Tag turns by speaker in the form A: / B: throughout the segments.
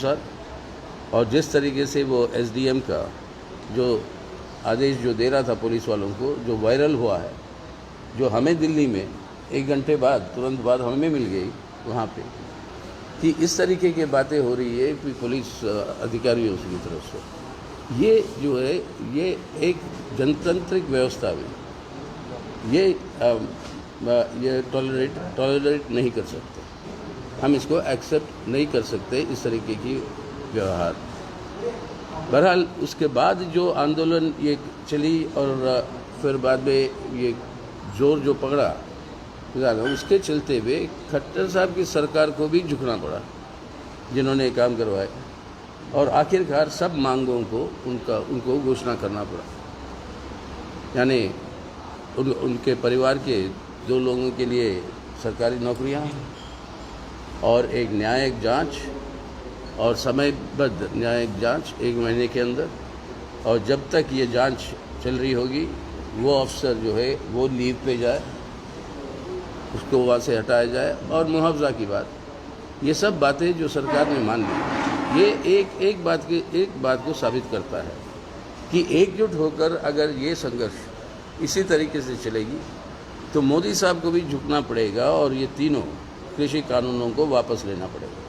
A: अनुसार, और जिस तरीके से वो एसडीएम का जो आदेश जो दे रहा था पुलिस वालों को, जो वायरल हुआ है, जो हमें दिल्ली में 1 घंटे बाद तुरंत बाद हमें मिल गई वहाँ पे, कि इस तरीके की बातें हो रही है कि पुलिस अधिकारियों की तरफ से, ये जो है ये एक जनतांत्रिक व्यवस्था में ये टॉलरेट नहीं कर सकते, हम इसको एक्सेप्ट नहीं कर सकते इस तरीके की व्यवहार। बहरहाल उसके बाद जो आंदोलन ये चली और फिर बाद में ये जोर जो पकड़ा, उसके चलते हुए खट्टर साहब की सरकार को भी झुकना पड़ा, जिन्होंने काम करवाए, और आखिरकार सब मांगों को उनको घोषणा करना पड़ा। यानी उनके परिवार के 2 लोगों के लिए सरकारी नौकरियां और एक न्यायिक जांच और समयबद्ध न्यायिक जांच 1 महीने के अंदर, और जब तक ये जांच चल रही होगी वो अफसर जो है वो लीव पे जाए, उसको वहाँ से हटाया जाए, और मुआवजा की बात, ये सब बातें जो सरकार ने मान ली, ये एक बात को साबित करता है कि एकजुट होकर अगर ये संघर्ष इसी तरीके से चलेगी तो मोदी साहब को भी झुकना पड़ेगा और ये तीनों कृषि कानूनों को वापस लेना पड़ेगा।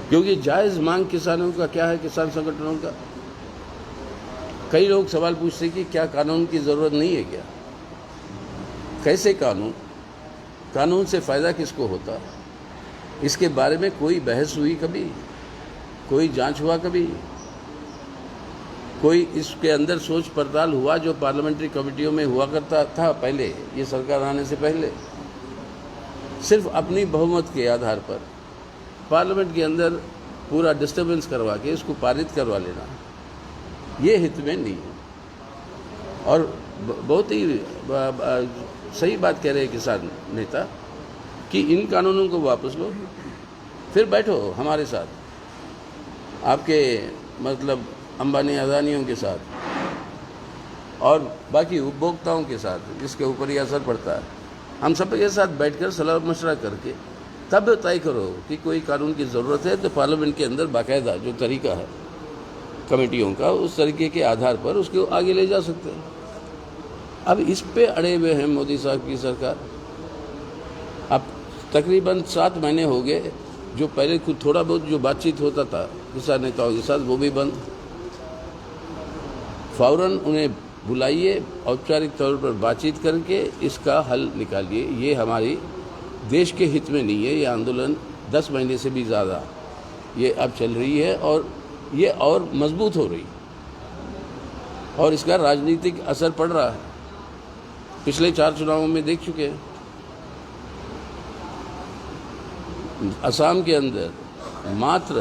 A: क्योंकि जायज़ मांग किसानों का क्या है, किसान संगठनों का, कई लोग सवाल पूछते हैं कि क्या कानून की ज़रूरत नहीं है क्या? कैसे कानून से फ़ायदा किसको होता? इसके बारे में कोई बहस हुई कभी? कोई जांच हुआ कभी? कोई इसके अंदर सोच पड़ताल हुआ जो पार्लियामेंट्री कमेटियों में हुआ करता था पहले, ये सरकार आने से पहले? सिर्फ अपनी बहुमत के आधार पर पार्लियामेंट के अंदर पूरा डिस्टर्बेंस करवा के इसको पारित करवा लेना, ये हित में नहीं है। और बहुत ही सही बात कह रहे हैं किसान नेता कि इन कानूनों को वापस लो, फिर बैठो हमारे साथ, आपके मतलब अंबानी अदानियों के साथ और बाकी उपभोक्ताओं के साथ जिसके ऊपर ये असर पड़ता है, हम सब के साथ बैठकर सलाह मशवरा करके तब तय करो कि कोई कानून की ज़रूरत है तो पार्लियामेंट के अंदर बाकायदा जो तरीका है कमेटियों का, उस तरीके के आधार पर उसको आगे ले जा सकते हैं। अब इस पे अड़े हुए हैं मोदी साहब की सरकार। अब तकरीबन 7 महीने हो गए, जो पहले खुद थोड़ा बहुत जो बातचीत होता था किसान नेताओं के साथ वो भी बंद। फ़ौरन उन्हें बुलाइए, औपचारिक तौर पर बातचीत करके इसका हल निकालिए। ये हमारी देश के हित में नहीं है। ये आंदोलन 10 महीने से भी ज़्यादा ये अब चल रही है और ये और मजबूत हो रही और इसका राजनीतिक असर पड़ रहा है। पिछले 4 चुनावों में देख चुके हैं। असम के अंदर मात्र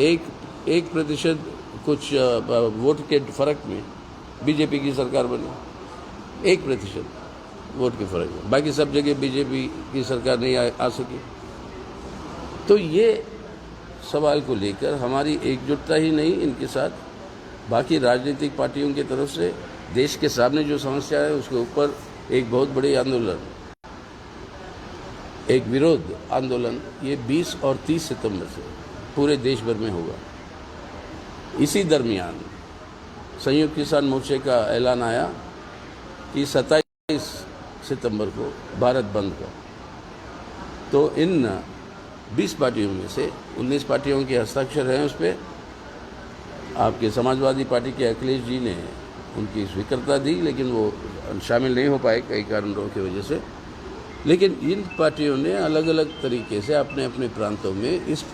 A: 1% कुछ वोट के फर्क में बीजेपी की सरकार बनी। 1% वोट के फर्क में, बाकी सब जगह बीजेपी की सरकार नहीं आ सकी। तो ये सवाल को लेकर हमारी एकजुटता ही नहीं इनके साथ, बाकी राजनीतिक पार्टियों की तरफ से देश के सामने जो समस्या है उसके ऊपर एक बहुत बड़ी आंदोलन, एक विरोध आंदोलन ये 20 और 30 सितंबर से पूरे देश भर में होगा। इसी दरमियान संयुक्त किसान मोर्चे का ऐलान आया कि 27 सितंबर को भारत बंद का। तो इन 20 पार्टियों में से 19 पार्टियों के हस्ताक्षर हैं उस पर। आपके समाजवादी पार्टी के अखिलेश जी ने उनकी स्वीकृति दी, लेकिन वो शामिल नहीं हो पाए कई कारणों की वजह से। लेकिन इन पार्टियों ने अलग अलग तरीके से अपने अपने प्रांतों में इस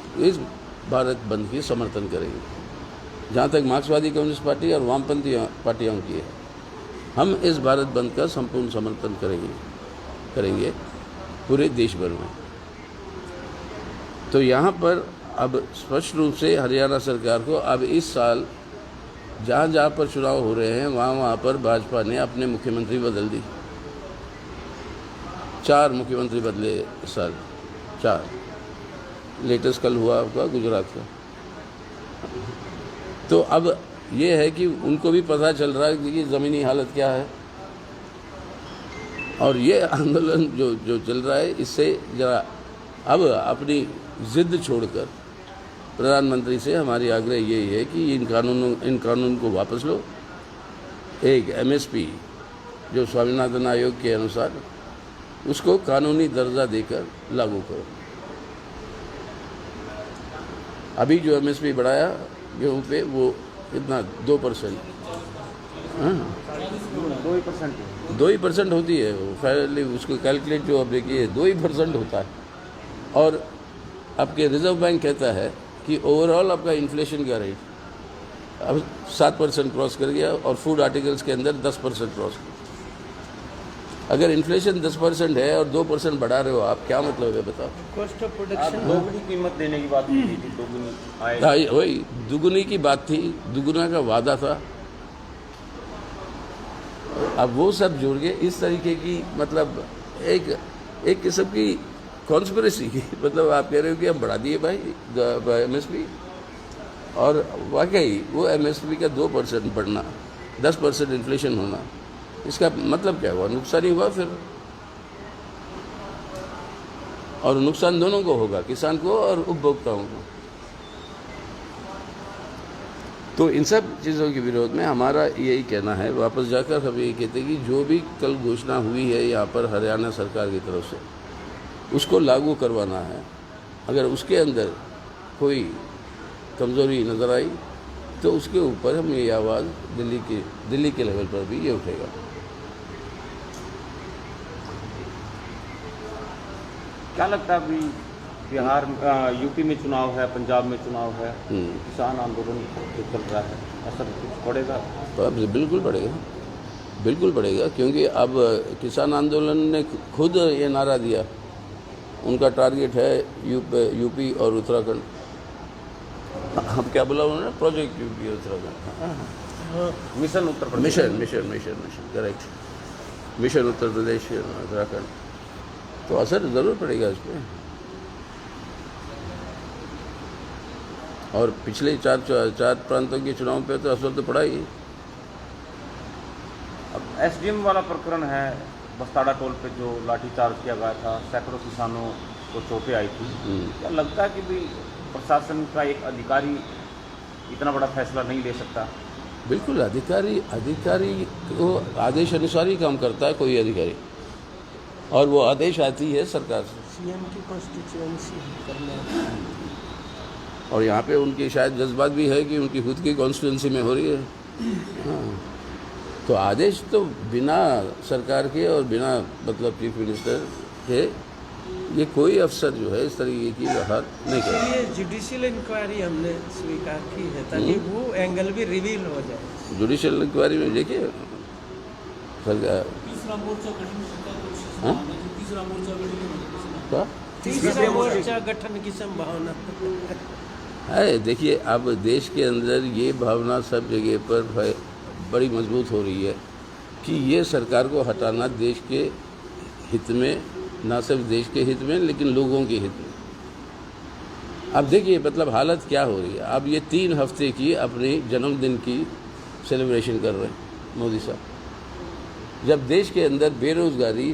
A: भारत बंद की समर्थन करेंगे। जहाँ तक मार्क्सवादी कम्युनिस्ट पार्टी और वामपंथी पार्टियों की है, हम इस भारत बंद का संपूर्ण समर्थन करेंगे पूरे देश भर में। तो यहाँ पर अब स्पष्ट रूप से हरियाणा सरकार को अब इस साल जहाँ जहाँ पर चुनाव हो रहे हैं वहाँ पर भाजपा ने अपने मुख्यमंत्री बदल दी। 4 मुख्यमंत्री बदले इस साल, 4। लेटेस्ट कल हुआ आपका गुजरात का। तो अब ये है कि उनको भी पता चल रहा है कि ज़मीनी हालत क्या है, और ये आंदोलन जो चल रहा है इससे जरा अब अपनी ज़िद छोड़कर प्रधानमंत्री से हमारी आग्रह यही है कि इन कानून को वापस लो। एक एमएसपी जो स्वामीनाथन आयोग के अनुसार उसको कानूनी दर्जा देकर लागू करो। अभी जो एमएसपी बढ़ाया गेहूं पे वो कितना 2%, 2% होती है वो फाइनली, उसको कैलकुलेट जो अब देखिए 2% होता है। और आपके रिजर्व बैंक कहता है कि ओवरऑल आपका इन्फ्लेशन का रेट अब 7% क्रॉस कर गया और फूड आर्टिकल्स के अंदर 10% क्रॉस कर। अगर इन्फ्लेशन 10% है और 2% बढ़ा रहे हो आप, क्या मतलब है बताओ?
B: कॉस्ट ऑफ प्रोडक्शन,
C: दोगुनी कीमत देने की बात की थी, दोगुनी आय।
A: हाँ, वही दुगुनी की बात थी, दुगुना का वादा था। अब वो सब जुड़ के इस तरीके की मतलब एक किस्म की कॉन्स्पिरेसी की मतलब आप कह रहे हो कि हम बढ़ा दिए भाई एमएसपी, और वाकई वो एमएसपी का 2% बढ़ना, 10% इन्फ्लेशन होना, इसका मतलब क्या हुआ? नुकसान ही हुआ फिर। और नुकसान दोनों को होगा, किसान को और उपभोक्ताओं को। तो इन सब चीज़ों के विरोध में हमारा यही कहना है, वापस जाकर हम यही कहते हैं कि जो भी कल घोषणा हुई है यहाँ पर हरियाणा सरकार की तरफ से, उसको लागू करवाना है। अगर उसके अंदर कोई कमज़ोरी नज़र आई तो उसके ऊपर हम ये आवाज़ दिल्ली के लेवल पर भी ये उठेगा।
C: क्या लगता है अभी बिहार यूपी में चुनाव है, पंजाब में चुनाव है, किसान आंदोलन जो चल रहा है, असर कुछ पड़ेगा?
A: तो अब बिल्कुल पड़ेगा, बिल्कुल पड़ेगा, क्योंकि अब किसान आंदोलन ने खुद ये नारा दिया, उनका टारगेट है यूपी और उत्तराखंड। अब क्या बोला उन्होंने? प्रोजेक्ट यूपी और Uttarakhand,
C: mission Uttar Pradesh,
A: mission correct, mission Uttar Pradesh Uttarakhand. तो असर ज़रूर पड़ेगा इस पर। और पिछले चार प्रांतों के चुनाव पे तो असर तो पड़ा ही।
C: अब एसडीएम वाला प्रकरण है, बस्ताड़ा टोल पे जो लाठीचार्ज किया गया था, सैकड़ों किसानों को चोटें आई थी। क्या लगता है कि भी प्रशासन का एक अधिकारी इतना बड़ा फैसला नहीं ले सकता?
A: बिल्कुल, अधिकारी को आदेश अनुसार ही काम करता है कोई अधिकारी, और वो आदेश आती है सरकार से।
B: सीएम की कॉन्स्टिट्यूएंसी करना,
A: और यहाँ पे उनकी शायद जज्बात भी है कि उनकी खुद की कॉन्स्टिट्यूएंसी में हो रही है। हाँ, तो आदेश तो बिना सरकार के और बिना मतलब चीफ मिनिस्टर के ये कोई अफसर जो है इस तरीके की व्यवहार नहीं करे।
B: ये जुडिशियल इंक्वायरी हमने स्वीकार की है ताकि वो एंगल भी रिवील हो जाए।
A: जुडिशियल इंक्वायरी में देखिए सरकार
B: तीसरा मोर्चा गठन की संभावना
A: है। देखिए, अब देश के अंदर ये भावना सब जगह पर बड़ी मजबूत हो रही है कि ये सरकार को हटाना देश के हित में, ना सिर्फ देश के हित में लेकिन लोगों के हित में। अब देखिए मतलब हालत क्या हो रही है। अब ये 3 हफ्ते की अपने जन्मदिन की सेलिब्रेशन कर रहे हैं मोदी साहब, जब देश के अंदर बेरोज़गारी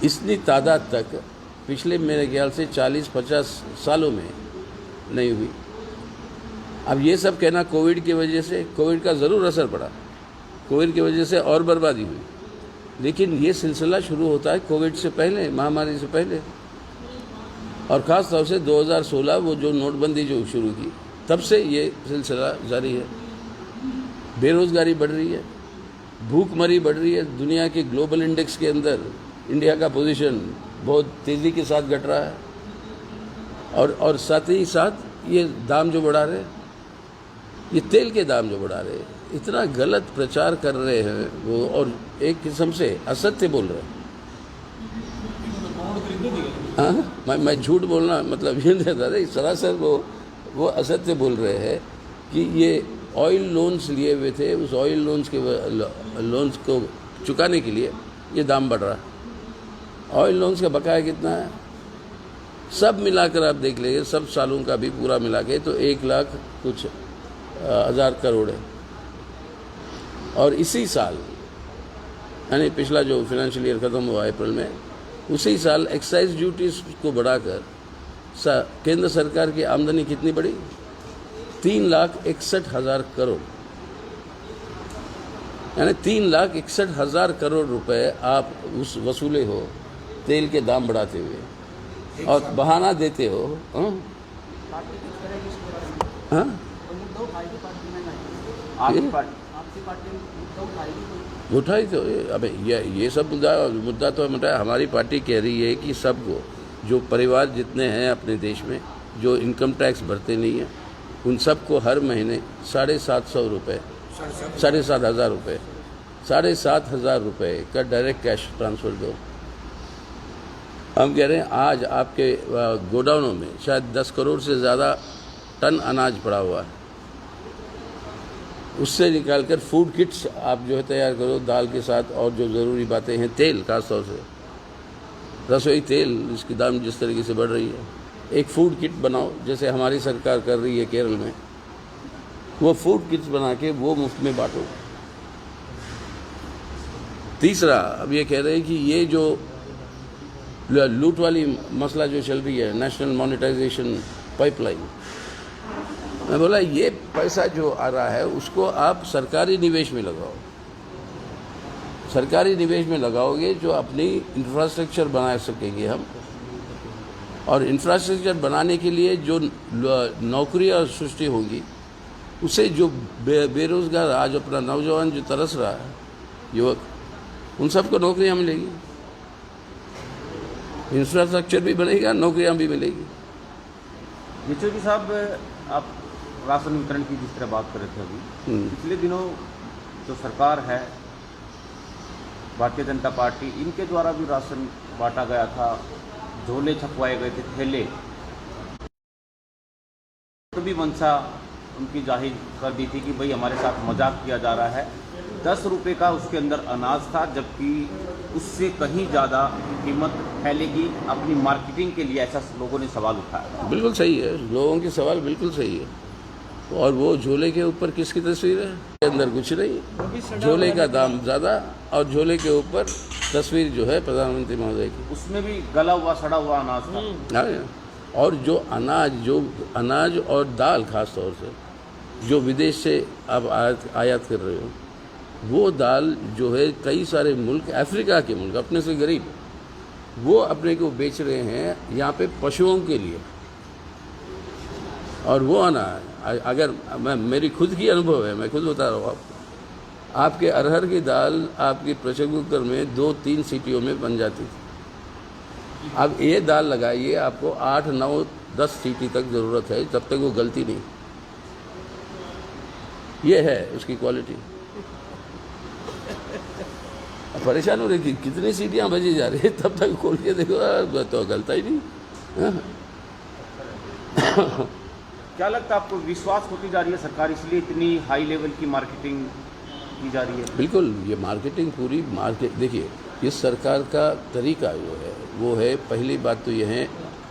A: इतनी तादाद तक पिछले मेरे ख्याल से 40-50 सालों में नहीं हुई। अब ये सब कहना कोविड की वजह से, कोविड का ज़रूर असर पड़ा, कोविड की वजह से और बर्बादी हुई, लेकिन ये सिलसिला शुरू होता है कोविड से पहले, महामारी से पहले। और ख़ास तौर से 2016 वो जो नोटबंदी जो शुरू की, तब से ये सिलसिला जारी है। बेरोज़गारी बढ़ रही है, भूखमरी बढ़ रही है। दुनिया के ग्लोबल इंडेक्स के अंदर इंडिया का पोजीशन बहुत तेज़ी के साथ घट रहा है। और साथ ही साथ ये दाम जो बढ़ा रहे, ये तेल के दाम जो बढ़ा रहे, इतना गलत प्रचार कर रहे हैं वो, और एक किस्म से असत्य बोल रहे हैं। हाँ, मैं झूठ बोलना मतलब ये नहीं था, सरासर वो असत्य बोल रहे हैं कि ये ऑयल लोन्स लिए हुए थे, उस ऑयल लोन्स को चुकाने के लिए ये दाम बढ़ रहा है। ऑयल लोन्स का बकाया कितना है, सब मिलाकर आप देख लीजिए, सब सालों का भी पूरा मिला के तो 1 लाख कुछ हज़ार करोड़ है। और इसी साल यानी पिछला जो फाइनेंशियल ईयर ख़त्म हुआ अप्रैल में, उसी साल एक्साइज ड्यूटीज़ को बढ़ाकर केंद्र सरकार की आमदनी कितनी बढ़ी? 3,61,000 करोड़, यानी 3,61,000 करोड़ रुपए आप उस वसूले हो तेल के दाम बढ़ाते हुए, और बहाना देते हो। हाँ? उठाई तो अबे ये सब मुद्दा तो मुद्दा हमारी पार्टी कह रही है कि सबको, जो परिवार जितने हैं अपने देश में जो इनकम टैक्स भरते नहीं हैं, उन सबको हर महीने 750 रुपये, 7,500 रुपये, 7,500 रुपये का डायरेक्ट कैश ट्रांसफ़र दो। हम कह रहे हैं आज आपके गोडाउनों में शायद 10 करोड़ से ज़्यादा टन अनाज पड़ा हुआ है, उससे निकालकर फूड किट्स आप जो है तैयार करो दाल के साथ, और जो ज़रूरी बातें हैं, तेल खास तौर से रसोई तेल, इसकी दाम जिस तरीके से बढ़ रही है, एक फूड किट बनाओ जैसे हमारी सरकार कर रही है केरल में, वो फूड किट्स बना के वो मुफ्त में बांटो। तीसरा, अब ये कह रहे हैं कि ये जो लूट वाली मसला जो चल रही है, नेशनल मॉनेटाइजेशन पाइपलाइन, मैं बोला ये पैसा जो आ रहा है उसको आप सरकारी निवेश में लगाओ। सरकारी निवेश में लगाओगे जो अपनी इंफ्रास्ट्रक्चर बना सकेंगे हम, और इंफ्रास्ट्रक्चर बनाने के लिए जो नौकरियां सृष्टि होंगी, उससे जो बेरोजगार आज अपना नौजवान जो तरस रहा है युवक, उन सबको नौकरियां मिलेगी, इंफ्रास्ट्रक्चर भी बनेगा, नौकरियां भी मिलेगी।
C: येचुरी साहब, आप राशन वितरण की जिस तरह बात कर रहे थे अभी, पिछले दिनों जो सरकार है भारतीय जनता पार्टी, इनके द्वारा भी राशन बांटा गया था, झोले छपवाए गए थे, थैले, तो भी मंशा उनकी जाहिर कर दी थी कि भाई हमारे साथ मजाक किया जा रहा है। 10 रुपये का उसके अंदर अनाज था, जबकि उससे कहीं ज़्यादा कीमत फैलेगी अपनी मार्केटिंग के लिए, ऐसा लोगों ने सवाल उठाया।
A: बिल्कुल सही है, लोगों के सवाल बिल्कुल सही है। और वो झोले के ऊपर किसकी तस्वीर है? के अंदर कुछ नहीं, झोले का दाम ज़्यादा, और झोले के ऊपर तस्वीर जो है प्रधानमंत्री महोदय की,
C: उसमें भी गला हुआ सड़ा हुआ अनाज था।
A: हाँ, और जो अनाज और दाल खास तौर से जो विदेश से आप आयात कर रहे हो, वो दाल जो है कई सारे मुल्क, अफ्रीका के मुल्क अपने से गरीब, वो अपने को बेच रहे हैं यहाँ पे पशुओं के लिए। और वो अनाज अगर मेरी खुद की अनुभव है, मैं खुद बता रहा हूँ आपको, आपके अरहर की दाल आपकी प्रेशर कुकर में 2-3 सीटियों में बन जाती थी। अब ये दाल लगाइए, आपको 8, 9, 10 सीटी तक ज़रूरत है, तब तक वो गलती नहीं। ये है उसकी क्वालिटी। परेशान हो रही थी कितनी सीटियाँ बजी जा रही है, तब तक खोल के देखो तो गलता ही नहीं।
C: क्या लगता है आपको, विश्वास होती जा रही है सरकार, इसलिए इतनी हाई लेवल की मार्केटिंग की जा रही है?
A: बिल्कुल, ये मार्केटिंग पूरी मार्केट, देखिए इस सरकार का तरीका जो है वो है, पहली बात तो ये है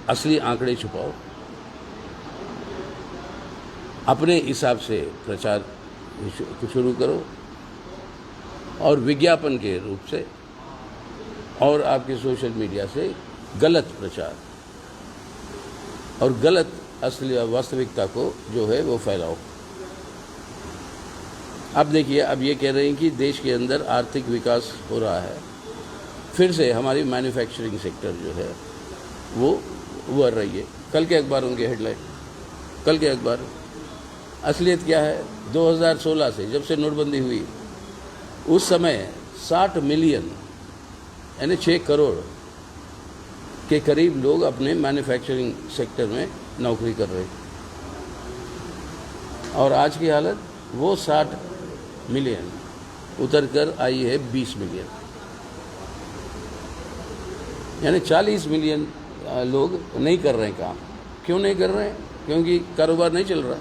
A: असली आंकड़े छुपाओ, अपने हिसाब से प्रचार शुरू करो, और विज्ञापन के रूप से और आपके सोशल मीडिया से गलत प्रचार और गलत असली वास्तविकता को जो है वो फैलाओ। अब देखिए, अब ये कह रहे हैं कि देश के अंदर आर्थिक विकास हो रहा है, फिर से हमारी मैन्युफैक्चरिंग सेक्टर जो है वो उभर रही है। कल के अखबारों की हेडलाइन, कल के अखबार, असलियत क्या है? 2016 से जब से नोटबंदी हुई, उस समय 60 मिलियन यानी 6 करोड़ के करीब लोग अपने मैन्युफैक्चरिंग सेक्टर में नौकरी कर रहे, और आज की हालत वो 60 मिलियन उतर कर आई है 20 मिलियन, यानी 40 मिलियन लोग नहीं कर रहे हैं काम। क्यों नहीं कर रहे हैं? क्योंकि कारोबार नहीं चल रहा।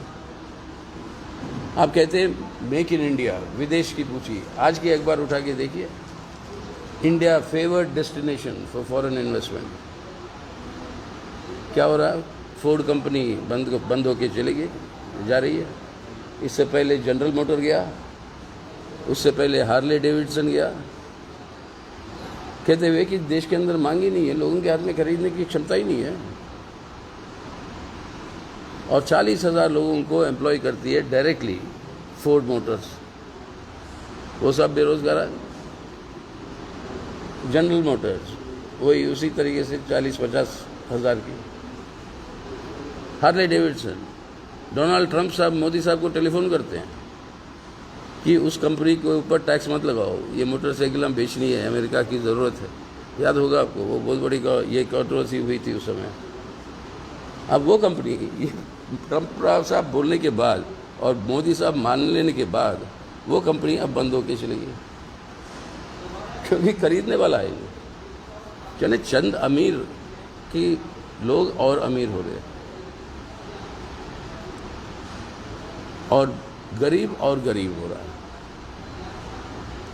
A: आप कहते हैं मेक इन इंडिया, विदेश की पूछिए, आज की अखबार उठा के देखिए, India favoured destination for foreign investment. क्या हो रहा है? फोर्ड कंपनी बंद होके चली गई, जा रही है। इससे पहले जनरल मोटर गया, उससे पहले हार्ले डेविडसन गया, कहते हुए कि देश के अंदर मांग ही नहीं है, लोगों के हाथ में खरीदने की क्षमता ही नहीं है। और 40,000 लोगों को एम्प्लॉय करती है डायरेक्टली फोर्ड मोटर्स। वो सब बेरोजगार हैं। जनरल मोटर्स वही उसी तरीके से 40-50 हज़ार की। हार्ले डेविडसन, डोनाल्ड ट्रंप साहब मोदी साहब को टेलीफोन करते हैं कि उस कंपनी के ऊपर टैक्स मत लगाओ, ये मोटरसाइकिल हम बेचनी है, अमेरिका की ज़रूरत है। याद होगा आपको, वो बहुत बड़ी ये कंट्रोवर्सी हुई थी उस समय। अब वो कंपनी ये ट्रंप साहब बोलने के बाद और मोदी साहब मान लेने के बाद वो कंपनी अब बंद होकर चली गई, क्योंकि खरीदने वाला है ये। यानी चंद अमीर की लोग और अमीर हो रहे और गरीब हो रहा है।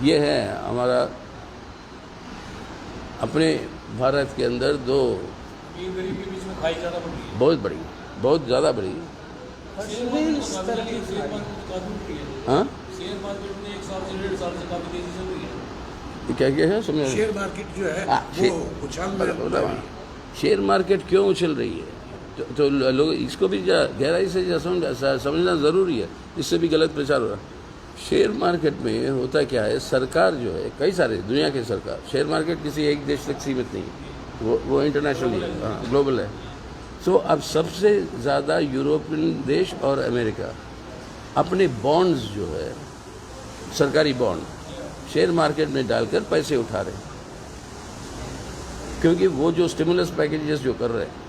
A: ये है हमारा अपने भारत के अंदर दो
D: गरीब के बीच में खाई ज़्यादा बढ़ रही है,
A: बहुत ज़्यादा बढ़ी। हाँ,
D: शेयर मार्केट में 1 साल से 1.5 साल से काफी तेजी चल रही है।
A: क्या है समझ?
E: शेयर मार्केट जो है वो उछाल में।
A: शेयर मार्केट क्यों उछल रही है तो लोग इसको भी गहराई से समझना ज़रूरी है, इससे भी गलत प्रचार हो रहा है। शेयर मार्केट में होता क्या है, सरकार जो है, कई सारे दुनिया की सरकार, शेयर मार्केट किसी एक देश तक सीमित नहीं है, वो इंटरनेशनल है, ग्लोबल है। सो अब सबसे ज़्यादा यूरोपियन देश और अमेरिका अपने बॉन्ड्स जो है, सरकारी बॉन्ड, शेयर मार्केट में डालकर पैसे उठा रहे हैं, क्योंकि वो जो स्टिमुलस पैकेजेस जो कर रहे हैं,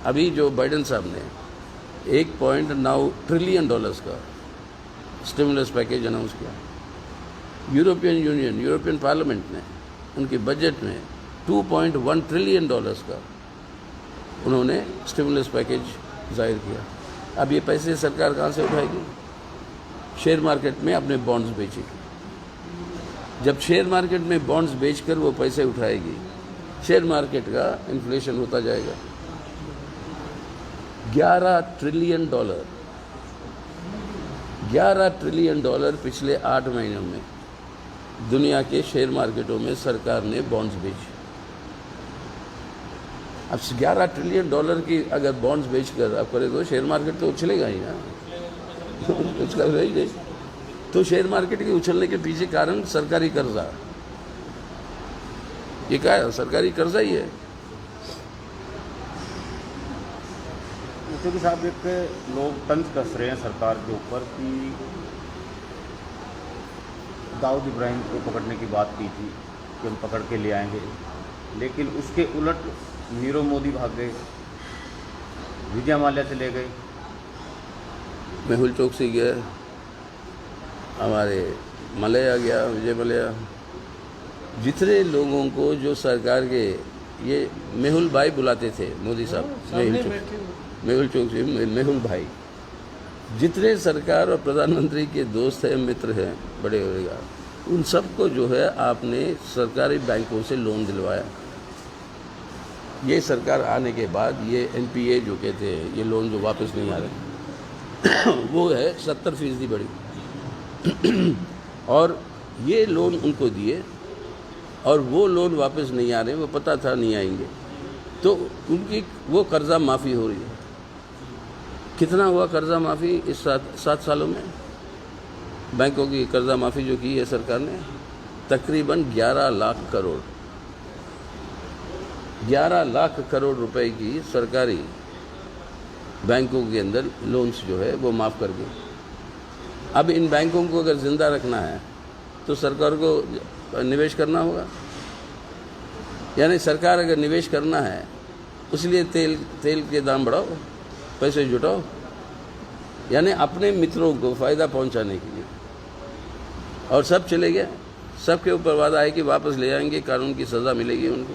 A: अभी जो बाइडेन साहब ने $1.9 ट्रिलियन का स्टिमुलस पैकेज अनाउंस किया। यूरोपियन यूनियन, यूरोपियन पार्लियामेंट ने उनके बजट में $2.1 ट्रिलियन का उन्होंने स्टिमुलस पैकेज जाहिर किया। अब ये पैसे सरकार कहाँ से उठाएगी? शेयर मार्केट में अपने बॉन्ड्स बेचेगी। जब शेयर मार्केट में बॉन्ड्स बेचकर वो पैसे उठाएगी, शेयर मार्केट का इन्फ्लेशन होता जाएगा। $11 ट्रिलियन, $11 ट्रिलियन पिछले 8 महीनों में दुनिया के शेयर मार्केटों में सरकार ने बॉन्ड्स बेचे। अब $11 ट्रिलियन की अगर बॉन्ड्स बेचकर आप करें तो शेयर मार्केट तो उछलेगा ही ना, उछल रही नहीं। तो शेयर मार्केट के उछलने के पीछे कारण सरकारी कर्जा, ये क्या है? सरकारी कर्जा ही है।
C: क्योंकि साहब एक लोग तंज कस रहे हैं सरकार के ऊपर कि दाऊद इब्राहिम को पकड़ने की बात की थी कि हम पकड़ के ले आएंगे, लेकिन उसके उलट नीरव मोदी भाग गए, विजय माल्या चले गए,
A: मेहुल चोकसी गया, हमारे मलया गया, विजय मलया। जितने लोगों को जो सरकार के ये मेहुल भाई बुलाते थे मोदी साहब, मेहुल चोकसी, मेहुल भाई, जितने सरकार और प्रधानमंत्री के दोस्त हैं, मित्र हैं, बड़े होगा, उन सबको जो है आपने सरकारी बैंकों से लोन दिलवाया। ये सरकार आने के बाद ये NPA जो कहते हैं, ये लोन जो वापस नहीं आ रहे वो है 70% बढ़ी और ये लोन उनको दिए और वो लोन वापस नहीं आ रहे, वो पता था नहीं आएंगे, तो उनकी वो कर्जा माफ़ी हो रही है। कितना हुआ कर्जा माफ़ी इस 7 सालों में? बैंकों की कर्जा माफ़ी जो की है सरकार ने, तकरीबन 11 लाख करोड़, 11 लाख करोड़ रुपए की सरकारी बैंकों के अंदर लोन्स जो है वो माफ़ कर दी। अब इन बैंकों को अगर ज़िंदा रखना है तो सरकार को निवेश करना होगा, यानी सरकार अगर निवेश करना है उसलिए तेल के दाम बढ़ाओ, पैसे जुटाओ, यानी अपने मित्रों को फ़ायदा पहुंचाने के लिए। और सब चले गए, सबके ऊपर वादा है कि वापस ले आएंगे, कानून की सज़ा मिलेगी उनको,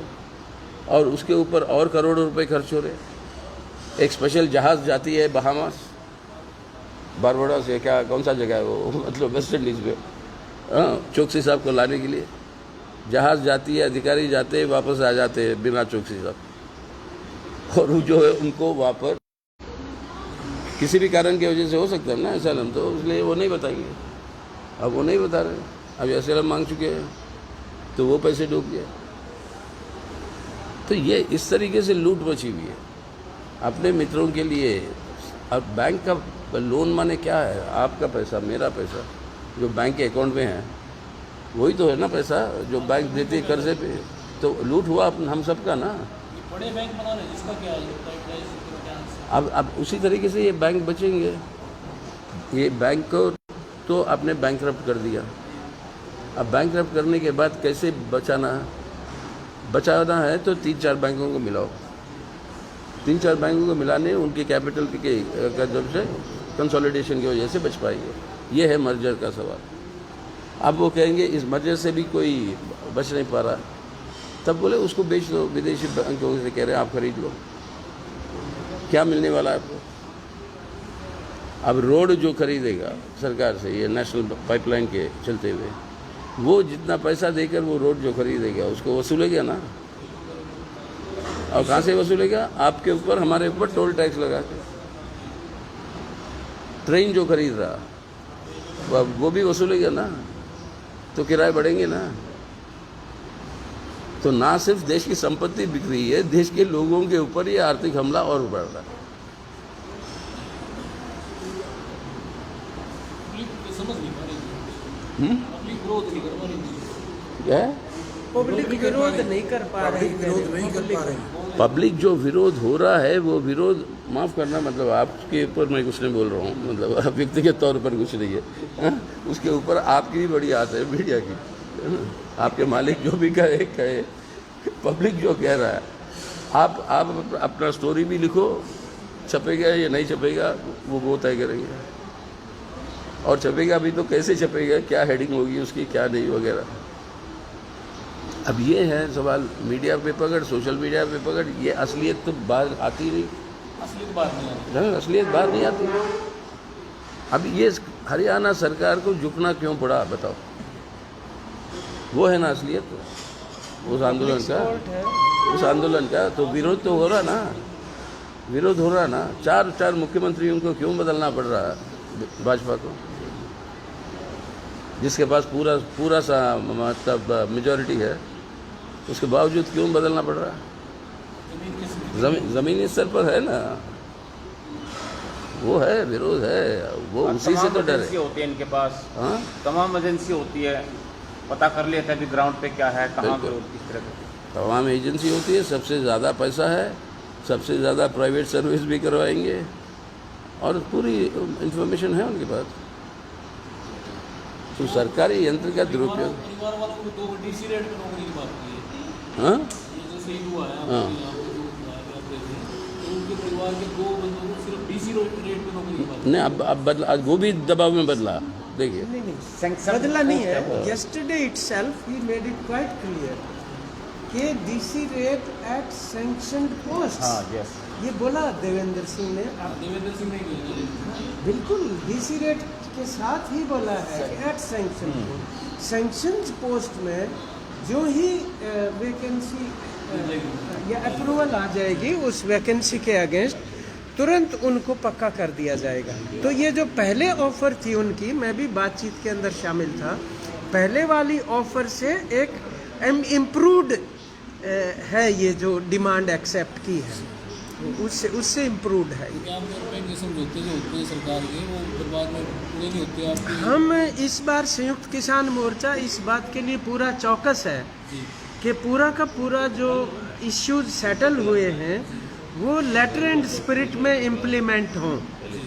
A: और उसके ऊपर और करोड़ों रुपए खर्च हो रहे। एक स्पेशल जहाज़ जाती है बहामास, बारबोडा से, क्या कौन सा जगह है वो, मतलब वेस्ट इंडीज़ में, चोकसी साहब को लाने के लिए जहाज़ जाती है, अधिकारी जाते हैं, वापस आ जाते हैं बिना चोकसी साहब, और जो है उनको वापस किसी भी कारण की वजह से हो सकता है ना असलम, तो इसलिए वो नहीं बताएंगे। अब वो नहीं बता रहे, अब असलम मांग चुके हैं तो वो पैसे डूब गए। तो ये इस तरीके से लूट मची हुई है। अपने मित्रों के लिए अब बैंक का लोन माने क्या है? आपका पैसा, मेरा पैसा जो बैंक के अकाउंट में है वही तो है ना पैसा जो बैंक देती है कर्जे पे। तो लूट हुआ हम सबका ना।
D: बड़े बैंक बना रहे हैं, जिसका क्या है?
A: अब उसी तरीके से ये बैंक बचेंगे। ये बैंक को तो आपने बैंकरप्ट कर दिया। अब बैंकरप्ट करने के बाद कैसे बचाना है तो 3-4 बैंकों को मिलाओ। 3-4 बैंकों को मिलाने उनके कैपिटल के जब से कंसोलिडेशन की वजह से बच पाएंगे। ये है मर्जर का सवाल। अब वो कहेंगे इस मर्जर से भी कोई बच नहीं पा रहा, तब बोले उसको बेच दो, विदेशी बैंकों से कह रहे हैं आप खरीद लो। क्या मिलने वाला है आपको? अब रोड जो खरीदेगा सरकार से, ये नेशनल पाइपलाइन के चलते हुए, वो जितना पैसा देकर वो रोड जो खरीदेगा उसको वसूलेगा ना। और कहाँ से वसूलेगा? आपके ऊपर, हमारे ऊपर टोल टैक्स लगा के। ट्रेन जो खरीद रहा वो भी वसूलेगा ना, तो किराए बढ़ेंगे ना। तो ना सिर्फ देश की संपत्ति बिक रही है, देश के लोगों के ऊपर ये आर्थिक हमला और बढ़ रहा है।
D: समझ नहीं पा रही, पब्लिक विरोध नहीं कर पा रही।
A: क्या है?
B: पब्लिक विरोध नहीं कर पा रही।
E: विरोध नहीं कर पा रही।
A: पब्लिक जो विरोध हो रहा है वो विरोध, माफ़ करना, मतलब आपके ऊपर मैं कुछ नहीं बोल रहा हूँ, मतलब व्यक्तिगत तौर पर कुछ नहीं है, हाँ? उसके ऊपर आपकी भी बड़ी आस है मीडिया की, है ना? आपके मालिक जो भी कहे, पब्लिक जो कह रहा है, आप अपना स्टोरी भी लिखो, छपेगा या नहीं छपेगा वो तय करेंगे। और छपेगा भी तो कैसे छपेगा, क्या हेडिंग होगी उसकी, क्या नहीं वगैरह। अब ये है सवाल, मीडिया पे पकड़, सोशल मीडिया पे पकड़, ये असलियत तो बाहर आती नहीं।
D: असलियत बात नहीं आती।
A: हाँ, असलियत बाहर नहीं आती। अब ये हरियाणा सरकार को झुकना क्यों पड़ा बताओ? वो है ना असलियत उस आंदोलन का। तो विरोध तो हो रहा ना, विरोध हो रहा ना। 4 मुख्यमंत्रियों को क्यों बदलना पड़ रहा है भाजपा को, जिसके पास पूरा सा मतलब मेजॉरिटी है, उसके बावजूद क्यों बदलना पड़ रहा है? ज़मीनी स्तर पर है ना, वो है, विरोध है, वो उसी से तो डर है।
C: होती है इनके पास,
A: हाँ,
C: तमाम एजेंसी होती है, पता कर लेता है कि ग्राउंड पे क्या है, कहाँ विरोध किस तरह का।
A: तमाम एजेंसी होती है, सबसे ज़्यादा पैसा है, सबसे ज़्यादा प्राइवेट सर्विस भी करवाएंगे और पूरी इंफॉर्मेशन है उनके पास। तो सरकारी यंत्र का दुरुपयोग।
D: परिवार वालों को 2 डीसी रेट पे नौकरी की बात की है।
A: हाँ,
D: ये जैसे ही हुआ है,
A: हाँ,
D: तो उनके परिवार के 2 बंदों को सिर्फ डीसी रेट पे नौकरी की बात।
A: नहीं, अब बदला, वो भी दबाव में बदला। देखिए,
B: नहीं, बदला नहीं है। यस्टरडे इटसेल्फ ही मेड इट क्वाइट क्लियर कि DC rate at sanctioned post.
C: हाँ, यस,
B: ये बोला देवेंद्र सिंह ने।
D: देवेंद्र सिंह ने
B: बिल्कुल डीसी रेट के साथ ही बोला है कि एट सैंक्शन पोस्ट में जो ही वैकेंसी या अप्रूवल आ जाएगी उस वैकेंसी के अगेंस्ट तुरंत उनको पक्का कर दिया जाएगा। तो ये जो पहले ऑफर थी उनकी, मैं भी बातचीत के अंदर शामिल था, पहले वाली ऑफर से एक इम्प्रूव्ड है ये जो डिमांड एक्सेप्ट की है, उससे इम्प्रूव्ड है।
D: समझौते जो होते हैं सरकार के, वो बर्बाद में पूरे नहीं होते। आप
B: हम इस बार संयुक्त किसान मोर्चा इस बात के लिए पूरा चौकस है कि पूरा का पूरा जो इश्यूज सेटल हुए हैं वो लेटर एंड स्पिरिट में इम्प्लीमेंट हों।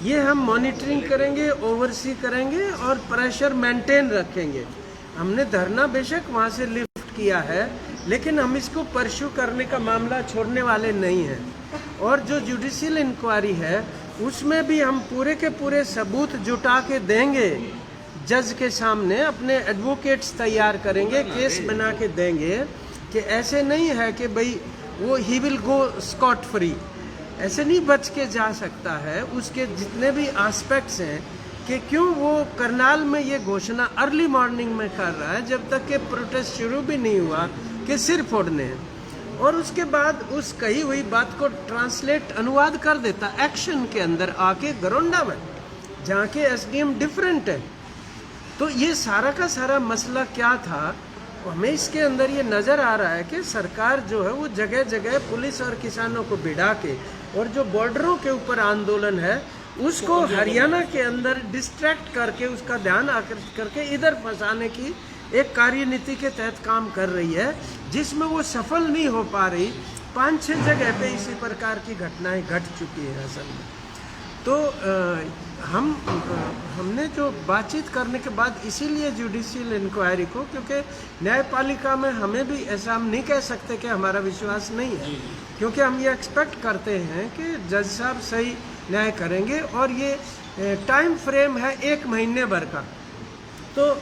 B: ये हम मॉनिटरिंग करेंगे, ओवरसी करेंगे और प्रेशर मेंटेन रखेंगे। हमने धरना बेशक वहाँ से लिफ्ट किया है, लेकिन हम इसको परस्यू करने का मामला छोड़ने वाले नहीं हैं। और जो जुडिशियल इंक्वायरी है उसमें भी हम पूरे के पूरे सबूत जुटा के देंगे जज के सामने, अपने एडवोकेट्स तैयार करेंगे, केस बना के देंगे कि ऐसे नहीं है कि भाई वो he will go Scott free, ऐसे नहीं बच के जा सकता है। उसके जितने भी एस्पेक्ट्स हैं कि क्यों वो करनाल में ये घोषणा अर्ली मॉर्निंग में कर रहा है जब तक कि प्रोटेस्ट शुरू भी नहीं हुआ कि सिर फोड़ने हैं, और उसके बाद उस कही हुई बात को ट्रांसलेट, अनुवाद कर देता एक्शन के अंदर आके गरोंडा में, जहाँ के एसडीएम डिफरेंट है। तो ये सारा का सारा मसला क्या था, हमें इसके अंदर ये नज़र आ रहा है कि सरकार जो है वो जगह जगह पुलिस और किसानों को भिड़ा के, और जो बॉर्डरों के ऊपर आंदोलन है उसको हरियाणा के अंदर डिस्ट्रैक्ट करके उसका ध्यान आकर्षित करके इधर फंसाने की एक कार्यनीति के तहत काम कर रही है, जिसमें वो सफल नहीं हो पा रही। 5-6 जगह पे इसी प्रकार की घटनाएं घट चुकी है असल में। तो हमने जो बातचीत करने के बाद इसीलिए जुडिशियल इंक्वायरी को, क्योंकि न्यायपालिका में हमें भी ऐसा हम नहीं कह सकते कि हमारा विश्वास नहीं है, क्योंकि हम ये एक्सपेक्ट करते हैं कि जज साहब सही न्याय करेंगे और ये टाइम फ्रेम है 1 महीने भर का। तो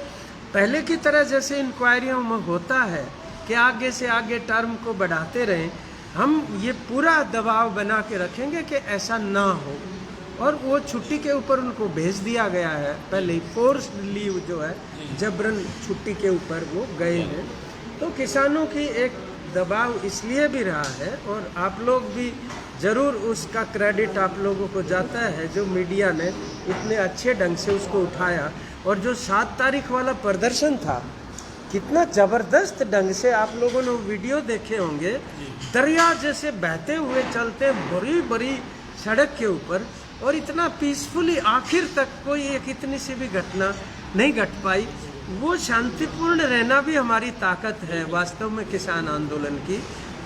B: पहले की तरह जैसे इंक्वायरियों में होता है कि आगे से आगे टर्म को बढ़ाते रहें, हम ये पूरा दबाव बना के रखेंगे कि ऐसा ना हो। और वो छुट्टी के ऊपर उनको भेज दिया गया है, पहले ही फोर्स्ड लीव जो है, जबरन छुट्टी के ऊपर वो गए हैं। तो किसानों की एक दबाव इसलिए भी रहा है, और आप लोग भी ज़रूर उसका क्रेडिट आप लोगों को जाता है जो मीडिया ने इतने अच्छे ढंग से उसको उठाया। और जो 7 तारीख वाला प्रदर्शन था, कितना ज़बरदस्त ढंग से आप लोगों ने वीडियो देखे होंगे, दरिया जैसे बहते हुए चलते बड़ी बड़ी सड़क के ऊपर, और इतना पीसफुली आखिर तक कोई एक इतनी सी भी घटना नहीं घट पाई। वो शांतिपूर्ण रहना भी हमारी ताकत है वास्तव में किसान आंदोलन की।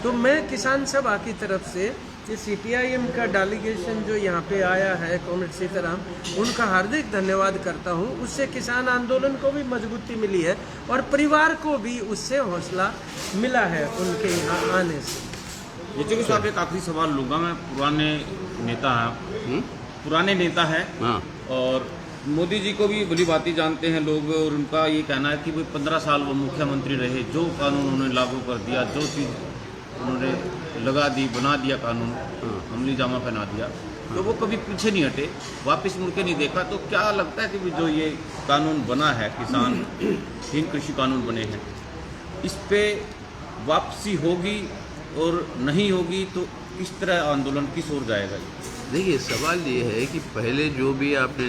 B: तो मैं किसान सभा की तरफ से ये CPIM का डेलीगेशन जो यहाँ पे आया है, कॉमरेड सीताराम, उनका हार्दिक धन्यवाद करता हूँ। उससे किसान आंदोलन को भी मजबूती मिली है और परिवार को भी उससे हौसला मिला है उनके यहाँ आने से।
C: ये साहब, एक आखिरी सवाल लूँगा मैं। पुराने नेता है
A: हाँ।
C: और मोदी जी को भी भली भांति जानते हैं लोग, और उनका ये कहना है कि वो 15 साल वो मुख्यमंत्री रहे, जो कानून उन्होंने लागू कर दिया, जो चीज़ उन्होंने लगा दी, बना दिया कानून, अमली जामा पहना दिया, तो वो कभी पीछे नहीं हटे, वापस मुड़ के नहीं देखा। तो क्या लगता है कि जो ये कानून बना है, किसान हीन कृषि कानून बने हैं, इस पे वापसी होगी और नहीं होगी तो किस तरह आंदोलन किस ओर जाएगा?
A: देखिए, सवाल ये है कि पहले जो भी आपने